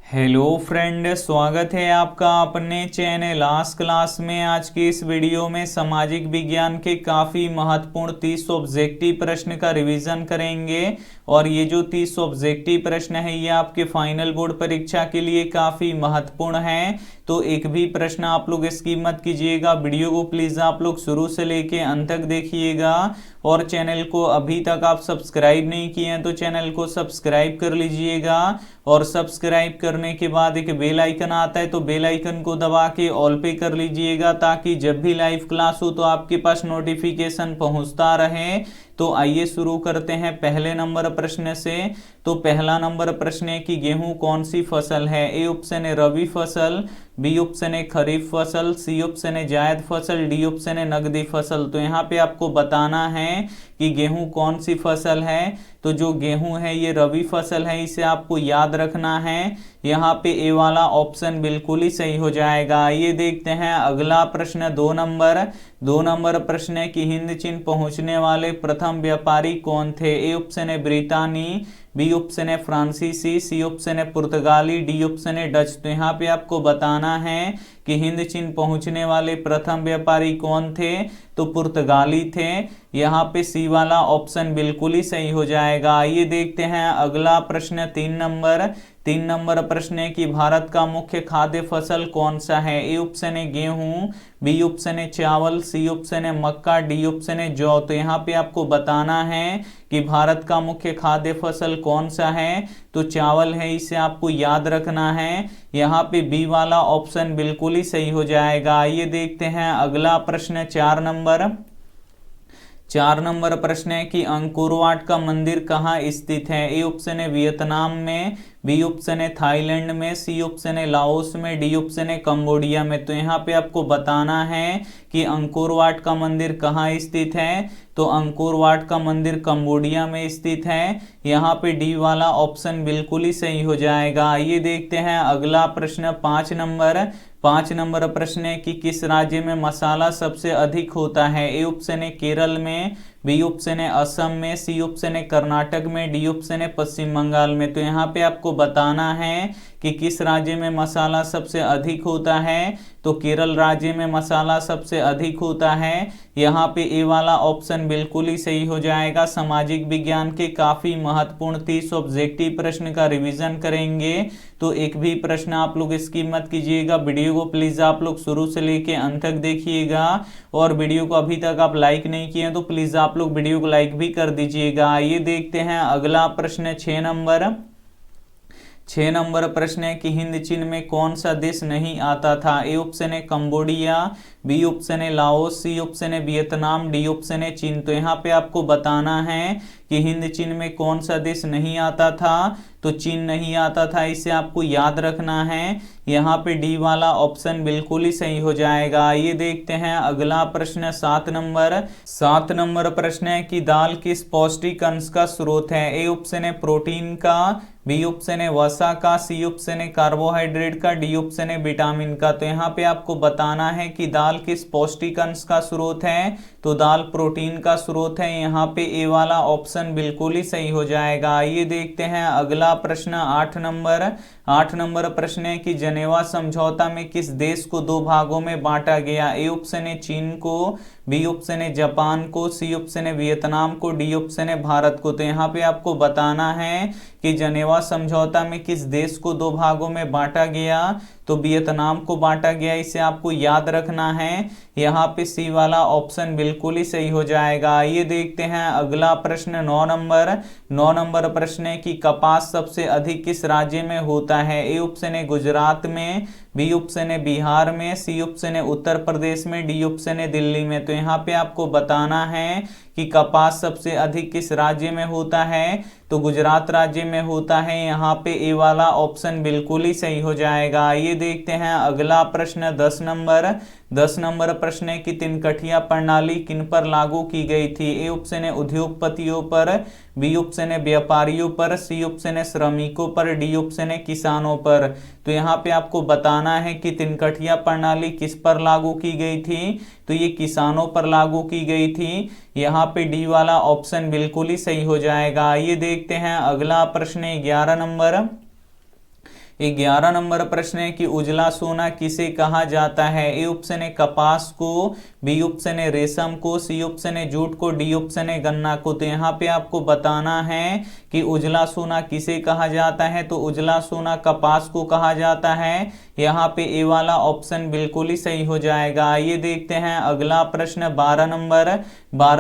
Hello friend, स्वागत है आपका अपने चैनल आज क्लास में। आज की इस वीडियो में सामाजिक विज्ञान के काफ़ी महत्वपूर्ण 30 ऑब्जेक्टिव प्रश्न का रिवीजन करेंगे। और ये जो 30 ऑब्जेक्टिव प्रश्न है ये आपके फाइनल बोर्ड परीक्षा के लिए काफ़ी महत्वपूर्ण है। तो एक भी प्रश्न आप लोग स्किप मत कीजिएगा, वीडियो को प्लीज़ आप लोग शुरू से लेके अंत तक देखिएगा। और चैनल को अभी तक आप सब्सक्राइब नहीं किए हैं तो चैनल को सब्सक्राइब कर लीजिएगा। और सब्सक्राइब करने के बाद एक बेल आइकन आता है तो बेल आइकन को दबा के ऑल पे कर लीजिएगा, ताकि जब भी लाइव क्लास हो तो आपके पास नोटिफिकेशन पहुंचता रहे। तो आइए शुरू करते हैं पहले नंबर प्रश्न से। तो पहला नंबर प्रश्न है कि गेहूं कौन सी फसल है। ए ऑप्शन है रबी फसल, बी ऑप्शन है खरीफ फसल, सी ऑप्शन है जायद फसल, डी ऑप्शन है नगदी फसल। तो यहाँ पे आपको बताना है कि गेहूं कौन सी फसल है। तो जो गेहूं है ये रबी फसल है, इसे आपको याद रखना है। यहाँ पे ए वाला ऑप्शन बिल्कुल ही सही हो जाएगा। ये देखते हैं अगला प्रश्न दो नंबर प्रश्न है कि हिंद चीन पहुंचने वाले प्रथम व्यापारी कौन थे। ए ऑप्शन है ब्रितानी, बी ऑप्शन है फ्रांसीसी, सी ऑप्शन है पुर्तगाली, डी ऑप्शन है डच। तो यहाँ पे आपको बताना है कि हिंद चीन पहुंचने वाले प्रथम व्यापारी कौन थे। तो पुर्तगाली थे। यहाँ पे सी वाला ऑप्शन बिल्कुल ही सही हो जाएगा। ये देखते हैं अगला प्रश्न तीन नंबर प्रश्न है कि भारत का मुख्य खाद्य फसल कौन सा है। ए ऑप्शन है गेहूं, बी ऑप्शन है चावल, सी ऑप्शन है मक्का, डी ऑप्शन है जौ। तो यहाँ पे आपको बताना है कि भारत का मुख्य खाद्य फसल कौन सा है। तो चावल है, इसे आपको याद रखना है। यहाँ पे बी वाला ऑप्शन बिल्कुल ही सही हो जाएगा। ये देखते हैं अगला प्रश्न चार नंबर प्रश्न है कि अंकोर वाट का मंदिर कहाँ स्थित है। ए ऑप्शन है वियतनाम में, बी ऑप्शन है थाईलैंड में, सी ऑप्शन है लाओस में, डी ऑप्शन है कंबोडिया में। तो यहाँ पे आपको बताना है कि अंकोर वाट का मंदिर कहाँ स्थित है। तो अंकोर वाट का मंदिर कंबोडिया में स्थित है। यहाँ पे डी वाला ऑप्शन बिल्कुल ही सही हो जाएगा। ये देखते हैं अगला प्रश्न पाँच नंबर प्रश्न है कि किस राज्य में मसाला सबसे अधिक होता है। ए ऑप्शन है केरल में, बी ऑप्शन है असम में, सी ऑप्शन है कर्नाटक में, डी ऑप्शन है पश्चिम बंगाल में। तो यहाँ पे आपको बताना है कि किस राज्य में मसाला सबसे अधिक होता है। तो केरल राज्य में मसाला सबसे अधिक होता है। यहाँ पे ए वाला ऑप्शन बिल्कुल ही सही हो जाएगा। सामाजिक विज्ञान के काफी महत्वपूर्ण 30 ऑब्जेक्टिव प्रश्न का रिवीजन करेंगे। तो एक भी प्रश्न आप लोग स्किप मत कीजिएगा, वीडियो को प्लीज आप लोग शुरू से लेके अंत तक देखिएगा। और वीडियो को अभी तक आप लाइक नहीं किए तो प्लीज आप लोग वीडियो को लाइक भी कर दीजिएगा। ये देखते हैं अगला प्रश्न 6 नंबर प्रश्न है कि हिंद चीन में कौन सा देश नहीं आता था। ए ऑप्शन है कंबोडिया, बी ऑप्शन है लाओस, सी ऑप्शन है वियतनाम, डी ऑप्शन है चीन। तो यहाँ पे आपको बताना है कि हिंद चीन में कौन सा देश नहीं आता था। तो चीन नहीं आता था, इसे आपको याद रखना है। यहाँ पे डी वाला ऑप्शन बिल्कुल ही सही हो जाएगा। ये देखते हैं अगला प्रश्न 7 नंबर प्रश्न है कि दाल किस पौष्टिक अंश का स्रोत है। ए ऑप्शन है प्रोटीन का, बी ऑप्शन है वसा का, सी ऑप्शन है कार्बोहाइड्रेट का, डी ऑप्शन है विटामिन का। तो यहाँ पे आपको बताना है कि दाल किस पौष्टिक अंश का स्रोत है। तो दाल प्रोटीन का स्रोत है। यहाँ पे ए वाला ऑप्शन बिल्कुल ही सही हो जाएगा। ये देखते हैं अगला प्रश्न 8 नंबर प्रश्न है कि जनेवा समझौता में किस देश को दो भागों में बांटा गया। ए ऑप्शन है चीन को, बी ऑप्शन है जापान को, सी ऑप्शन है वियतनाम को, डी ऑप्शन है भारत को। तो यहाँ पे आपको बताना है कि जनेवा समझौता में किस देश को दो भागों में बांटा गया। तो वियतनाम को बांटा गया, इसे आपको याद रखना है। यहाँ पे सी वाला ऑप्शन बिल्कुल ही सही हो जाएगा। ये देखते हैं अगला प्रश्न 9 नंबर प्रश्न है कि कपास सबसे अधिक किस राज्य में होता है। ए ऑप्शन है गुजरात में, बी ऑप्शन है बिहार में, सी ऑप्शन है उत्तर प्रदेश में, डी ऑप्शन है दिल्ली में। तो यहाँ पे आपको बताना है कि कपास सबसे अधिक किस राज्य में होता है। तो गुजरात राज्य में होता है। यहाँ पे ए वाला ऑप्शन बिल्कुल ही सही हो जाएगा। ये देखते हैं अगला प्रश्न 10 नंबर प्रश्न है कि तिनकठिया प्रणाली किन पर लागू की गई थी। ए ऑप्शन है उद्योगपतियों पर, बी ऑप्शन है व्यापारियों पर, सी ऑप्शन है श्रमिकों पर, डी ऑप्शन है किसानों पर। तो यहाँ पे आपको बताना है कि तिनकठिया प्रणाली किस पर लागू की गई थी। तो ये किसानों पर लागू की गई थी। यहाँ पे डी वाला ऑप्शन बिल्कुल ही सही हो जाएगा। ये देखते हैं अगला प्रश्न 11 11 नंबर प्रश्न है कि उजला सोना किसे कहा जाता है? ए ऑप्शन है कपास को, बी ऑप्शन है रेशम को, सी ऑप्शन है जूट को, डी ऑप्शन है गन्ना को। तो यहाँ पे आपको बताना है कि उजला सोना किसे कहा जाता है। तो उजला सोना कपास को कहा जाता है। यहाँ पे ए वाला ऑप्शन बिल्कुल ही सही हो जाएगा। आइए देखते हैं अगला प्रश्न 12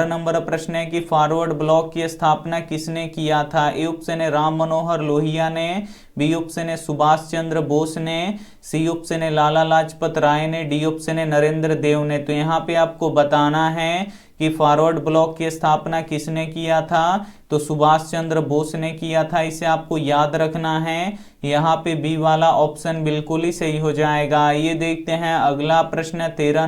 नंबर प्रश्न है कि फॉरवर्ड ब्लॉक की स्थापना किसने किया था? ए ऑप्शन है राम मनोहर लोहिया ने, बी ऑप्शन है सुभाष चंद्र बोस ने, सी ऑप्शन है लाला लाजपत राय ने, डी ऑप्शन है नरेंद्र देव ने। तो यहाँ पे आपको बताना है कि फॉरवर्ड ब्लॉक की स्थापना किसने किया था? तो सुभाष चंद्र बोस ने किया था। इसे आपको याद रखना है। यहाँ पे बी वाला ऑप्शन बिल्कुल ही सही हो जाएगा। ये देखते हैं अगला प्रश्न 13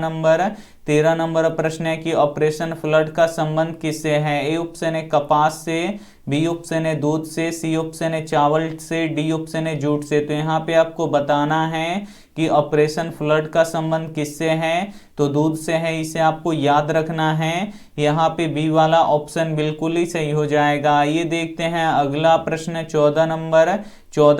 नंबर प्रश्न है कि ऑपरेशन फ्लड का संबंध किससे है? ए ऑप्शन है कपास से, बी ऑप्शन है दूध से, सी ऑप्शन है चावल से, डी ऑप्शन है जूट से। तो यहाँ पे आपको बताना है कि ऑपरेशन फ्लड का संबंध किससे है? तो दूध से है। इसे आपको याद रखना है। यहाँ पे बी वाला ऑप्शन बिल्कुल ही सही हो जाएगा। ये देखते हैं अगला प्रश्न 14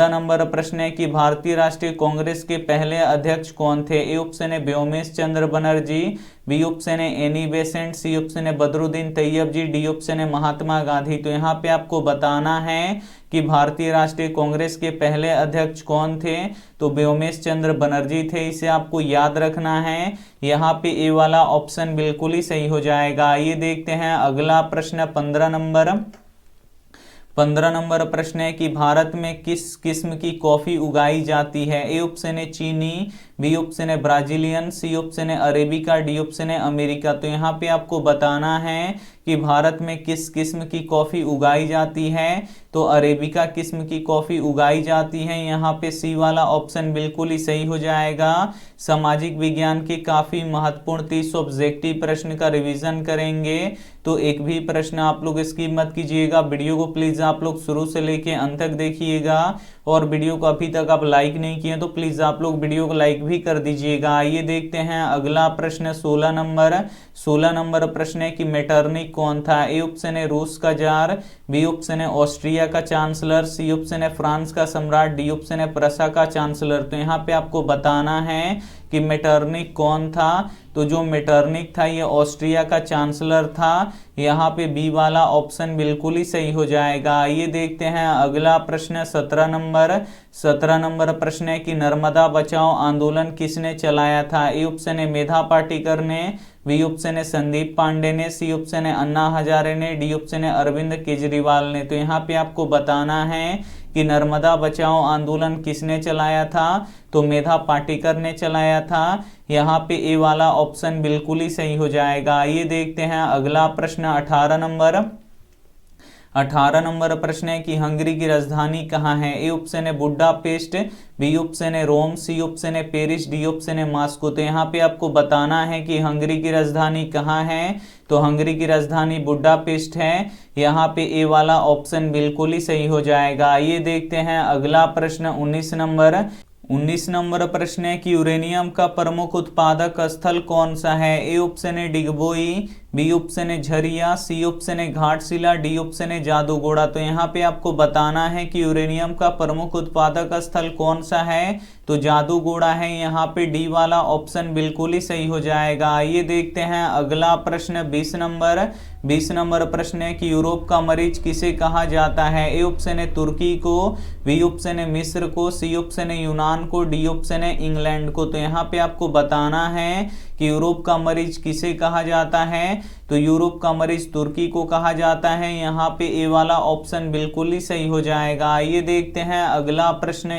नंबर प्रश्न है कि भारतीय राष्ट्रीय कांग्रेस के पहले अध्यक्ष कौन थे? ए ऑप्शन है व्योमेश चंद्र बनर्जी, बी ऑप्शन है एनी बेसेंट, सी ऑप्शन है बदरुद्दीन तैयब जी, डी ऑप्शन है महात्मा गांधी। तो यहाँ पे आपको बताना है कि भारतीय राष्ट्रीय कांग्रेस के पहले अध्यक्ष कौन थे? तो व्योमेश चंद्र बनर्जी थे। इसे आपको याद रखना है। यहाँ पे ए वाला ऑप्शन बिल्कुल ही सही हो जाएगा। ये देखते हैं अगला प्रश्न 15 नंबर प्रश्न है कि भारत में किस किस्म की कॉफी उगाई जाती है? ए ऑप्शन है चीनी, बी ऑप्शन है ब्राजीलियन, सी ऑप्शन है अरेबिका, डी ऑप्शन है अमेरिका। तो यहाँ पे आपको बताना है कि भारत में किस किस्म की कॉफी उगाई जाती है। तो अरेबिका किस्म की कॉफी उगाई जाती है। यहाँ पे सी वाला ऑप्शन बिल्कुल ही सही हो जाएगा। सामाजिक विज्ञान के काफी महत्वपूर्ण 30 ऑब्जेक्टिव प्रश्न का रिवीजन करेंगे, तो एक भी प्रश्न आप लोग स्किप मत कीजिएगा। वीडियो को प्लीज आप लोग शुरू से लेके अंत तक देखिएगा, और वीडियो को अभी तक आप लाइक नहीं किए तो प्लीज आप लोग वीडियो को लाइक भी कर दीजिएगा। आइए देखते हैं अगला प्रश्न 16 नंबर प्रश्न है कि मेटरनिक कौन था? ए ऑप्शन है रूस का जार, बी ऑप्शन है ऑस्ट्रिया का चांसलर, सी ऑप्शन है फ्रांस का सम्राट, डी ऑप्शन है प्रसा का चांसलर। तो यहाँ पे आपको बताना है कि मेटरनिक कौन था। तो जो मेटरनिक था ये ऑस्ट्रिया का चांसलर था। यहाँ पे बी वाला ऑप्शन बिल्कुल ही सही हो जाएगा। ये देखते हैं अगला प्रश्न 17 नंबर प्रश्न है कि नर्मदा बचाओ आंदोलन किसने चलाया था? ए ऑप्शन है मेधा पाटिकर ने, बी ऑप्शन है संदीप पांडे ने, सी ऑप्शन है अन्ना हजारे ने, डी ऑप्शन है अरविंद केजरीवाल ने। तो यहाँ पे आपको बताना है कि नर्मदा बचाओ आंदोलन किसने चलाया था? तो मेधा पाटिकर ने चलाया था। यहाँ पे ए वाला ऑप्शन बिल्कुल ही सही हो जाएगा। ये देखते हैं अगला प्रश्न 18 नंबर प्रश्न है कि हंगरी की राजधानी कहाँ है? ए ऑप्शन है बुडापेस्ट, बी ऑप्शन है रोम, सी ऑप्शन है पेरिस, डी ऑप्शन है मॉस्को। तो यहाँ पे आपको बताना है कि हंगरी की राजधानी कहाँ है। तो हंगरी की राजधानी बुडापेस्ट है। यहाँ पे ए वाला ऑप्शन बिल्कुल ही सही हो जाएगा। ये देखते हैं अगला प्रश्न 19 नंबर प्रश्न है कि यूरेनियम का प्रमुख उत्पादक स्थल कौन सा है? ए ऑप्शन है डिगबोई, बी ऑप्शन है झरिया, सी ऑप्शन है घाटशिला, डी ऑप्शन है जादूगोड़ा। तो यहाँ पे आपको बताना है कि यूरेनियम का प्रमुख उत्पादक स्थल कौन सा है। तो जादूगोड़ा है। यहाँ पे डी वाला ऑप्शन बिल्कुल ही सही हो जाएगा। ये देखते हैं अगला प्रश्न 20 नंबर प्रश्न है कि यूरोप का मरीज किसे कहा जाता है? ए ऑप्शन है तुर्की को, बी ऑप्शन है मिस्र को, सी ऑप्शन है यूनान को, डी ऑप्शन है इंग्लैंड को। तो यहाँ पे आपको बताना है कि यूरोप का मरीज किसे कहा जाता है। तो यूरोप का मरीज तुर्की को कहा जाता है। यहाँ पे ए वाला ऑप्शन बिल्कुल ही सही हो जाएगा। ये देखते हैं अगला प्रश्न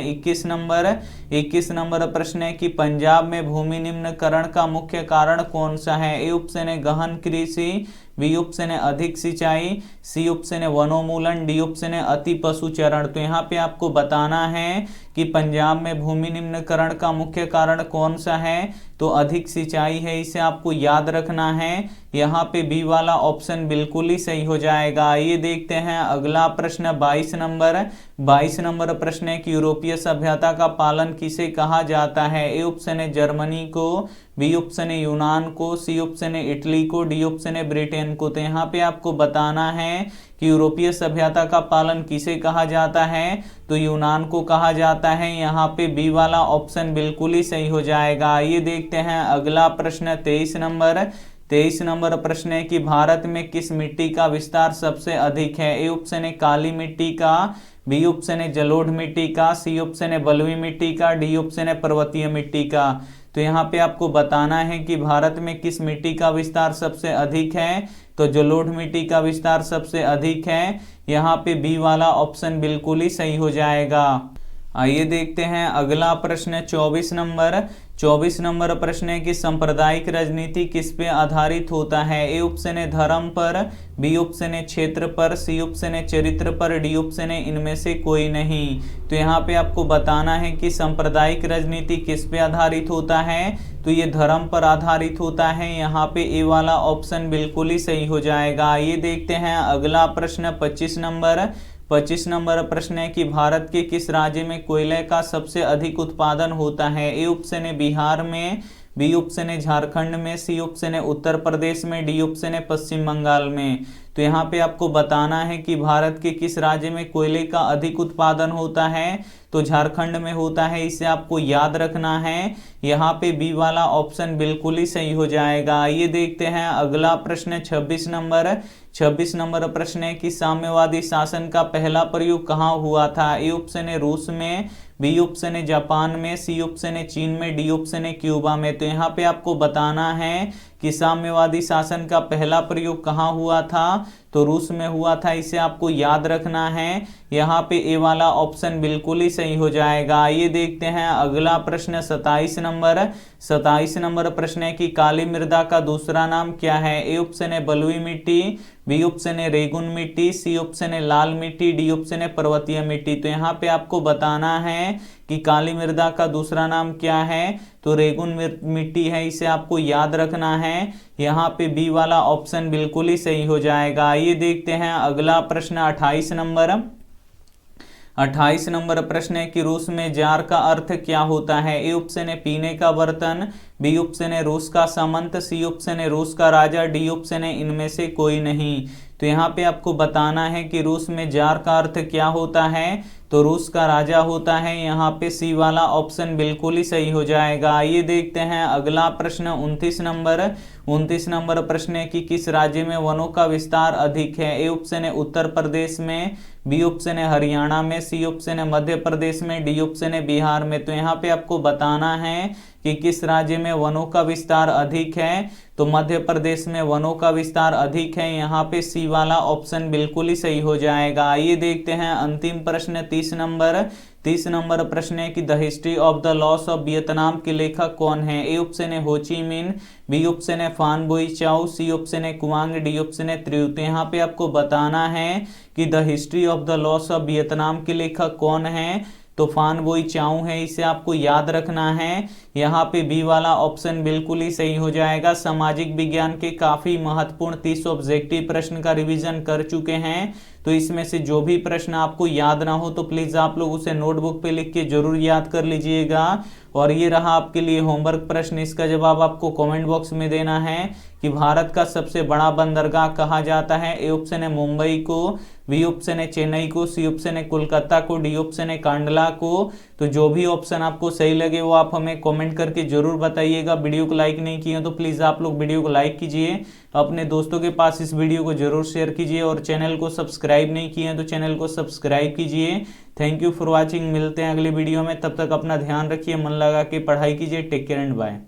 21 नंबर प्रश्न है कि पंजाब में भूमि निम्नकरण का मुख्य कारण कौन सा है? ए ऑप्शन है गहन कृषि, बी ऑप्शन है अधिक सिंचाई, सी ऑप्शन है वनोन्मूलन, डी ऑप्शन है अति पशुचरण। तो यहाँ पे आपको बताना है कि पंजाब में भूमि निम्नकरण का मुख्य कारण कौन सा है। तो अधिक सिंचाई है। इसे आपको याद रखना है। यहाँ पे बी वाला ऑप्शन बिल्कुल ही सही हो जाएगा। ये देखते हैं अगला प्रश्न 22 नंबर प्रश्न है कि यूरोपीय सभ्यता का पालन किसे कहा जाता है? ए ऑप्शन है जर्मनी को, बी ऑप्शन है यूनान को, सी ऑप्शन है इटली को, डी ऑप्शन है ब्रिटेन को। तो यहाँ पे आपको बताना है कि यूरोपीय सभ्यता का पालन किसे कहा जाता है, तो यूनान को कहा जाता है। यहाँ पे बी वाला ऑप्शन बिल्कुल ही सही हो जाएगा। ये देखते हैं अगला प्रश्न 23 नंबर प्रश्न है कि भारत में किस मिट्टी का विस्तार सबसे अधिक है। ए ऑप्शन है काली मिट्टी का, बी ऑप्शन है जलोढ़ मिट्टी का, सी ऑप्शन है बलुई मिट्टी का, डी ऑप्शन है पर्वतीय मिट्टी का। तो यहाँ पे आपको बताना है कि भारत में किस मिट्टी का विस्तार सबसे अधिक है, तो जलोढ़ मिट्टी का विस्तार सबसे अधिक है। यहाँ पे बी वाला ऑप्शन बिल्कुल ही सही हो जाएगा। आइए देखते हैं अगला प्रश्न 24 नंबर प्रश्न है कि सांप्रदायिक राजनीति किस पे आधारित होता है। ए ऑप्शन है धर्म पर, बी ऑप्शन है क्षेत्र पर, सी ऑप्शन है चरित्र पर, डी ऑप्शन है इनमें से कोई नहीं। तो यहाँ पे आपको बताना है कि सांप्रदायिक राजनीति किस पे आधारित होता है, तो ये धर्म पर आधारित होता है। यहाँ पे ए वाला ऑप्शन बिल्कुल ही सही हो जाएगा। ये देखते हैं अगला प्रश्न 25 नंबर प्रश्न है कि भारत के किस राज्य में कोयले का सबसे अधिक उत्पादन होता है। ए ऑप्शन है बिहार में, बी ऑप्शन है झारखंड में, सी ऑप्शन है उत्तर प्रदेश में, डी ऑप्शन है पश्चिम बंगाल में। तो यहाँ पे आपको बताना है कि भारत के किस राज्य में कोयले का अधिक उत्पादन होता है, तो झारखंड में होता है। इसे आपको याद रखना है। यहाँ पे बी वाला ऑप्शन बिल्कुल ही सही हो जाएगा। ये देखते हैं अगला प्रश्न 26 नंबर प्रश्न है कि साम्यवादी शासन का पहला प्रयोग कहाँ हुआ था। ए ऑप्शन है रूस में, बी ऑप्शन है जापान में, सी ऑप्शन है चीन में, डी ऑप्शन है क्यूबा में। तो यहाँ पे आपको बताना है कि साम्यवादी शासन का पहला प्रयोग कहाँ हुआ था, तो रूस में हुआ था। इसे आपको याद रखना है। यहाँ पे ए वाला ऑप्शन बिल्कुल ही सही हो जाएगा। ये देखते हैं अगला प्रश्न 27 नंबर प्रश्न है कि काली मृदा का दूसरा नाम क्या है। ए ऑप्शन है बलुई मिट्टी, बी ऑप्शन है रेगुन मिट्टी, सी ऑप्शन है लाल मिट्टी, डी ऑप्शन है पर्वतीय मिट्टी। तो यहाँ पे आपको बताना है कि काली मृदा का दूसरा नाम क्या है, तो रेगुन मिट्टी है। इसे आपको याद रखना है। यहाँ पे बी वाला ऑप्शन बिल्कुल ही सही हो जाएगा। ये देखते हैं अगला प्रश्न 28 नंबर प्रश्न है कि रूस में जार का अर्थ क्या होता है। ए ऑप्शन है पीने का बर्तन, बी ऑप्शन है रूस का सामंत, सी ऑप्शन है रूस का राजा, डी ऑप्शन है इनमें से कोई नहीं। तो यहाँ पे आपको बताना है कि रूस में जार का अर्थ क्या होता है, तो रूस का राजा होता है। यहाँ पे सी वाला ऑप्शन बिल्कुल ही सही हो जाएगा। ये देखते हैं अगला प्रश्न 29 नंबर प्रश्न है कि किस राज्य में वनों का विस्तार अधिक है। ए ऑप्शन है उत्तर प्रदेश में, बी ऑप्शन है हरियाणा में, सी ऑप्शन है मध्य प्रदेश में, डी ऑप्शन है बिहार में। तो यहाँ पे आपको बताना है कि किस राज्य में वनों का विस्तार अधिक है, तो मध्य प्रदेश में वनों का विस्तार अधिक है। यहाँ पे सी वाला ऑप्शन बिल्कुल ही सही हो जाएगा। ये देखते हैं अंतिम प्रश्न 30 नंबर प्रश्न है कि the history of the loss of Vietnam के लेखक कौन है। ए ऑप्शन है हो ची मिन, बी ऑप्शन है फान बोई चाओ, सी ऑप्शन है कुआंग, डी ऑप्शन है त्रियू। तो यहाँ पे आपको बताना है कि the history of the loss of Vietnam के लेखक कौन है, तो फान बोई चाऊ है। इसे आपको याद रखना है। यहाँ पे बी वाला ऑप्शन बिल्कुल ही सही हो जाएगा। सामाजिक विज्ञान के काफी महत्वपूर्ण 30 ऑब्जेक्टिव प्रश्न का रिवीजन कर चुके हैं, तो इसमें से जो भी प्रश्न आपको याद ना हो तो प्लीज आप लोग उसे नोटबुक पे लिख के जरूर याद कर लीजिएगा। और ये रहा आपके लिए होमवर्क प्रश्न। इसका जवाब आपको कमेंट बॉक्स में देना है कि भारत का सबसे बड़ा बंदरगाह कहा जाता है। ए ऑप्शन है मुंबई को, बी ऑप्शन है चेन्नई को, सी ऑप्शन है कोलकाता को, डी ऑप्शन है कांडला को। तो जो भी ऑप्शन आपको सही लगे वो आप हमें कमेंट करके जरूर बताइएगा। वीडियो को लाइक नहीं किए तो प्लीज आप लोग वीडियो को लाइक कीजिए, अपने दोस्तों के पास इस वीडियो को जरूर शेयर कीजिए, और चैनल को सब्सक्राइब नहीं किए तो चैनल को सब्सक्राइब कीजिए। Thank you for watching. मिलते हैं अगले वीडियो में, तब तक अपना ध्यान रखिए, मन लगा के पढ़ाई कीजिए। Take care and bye.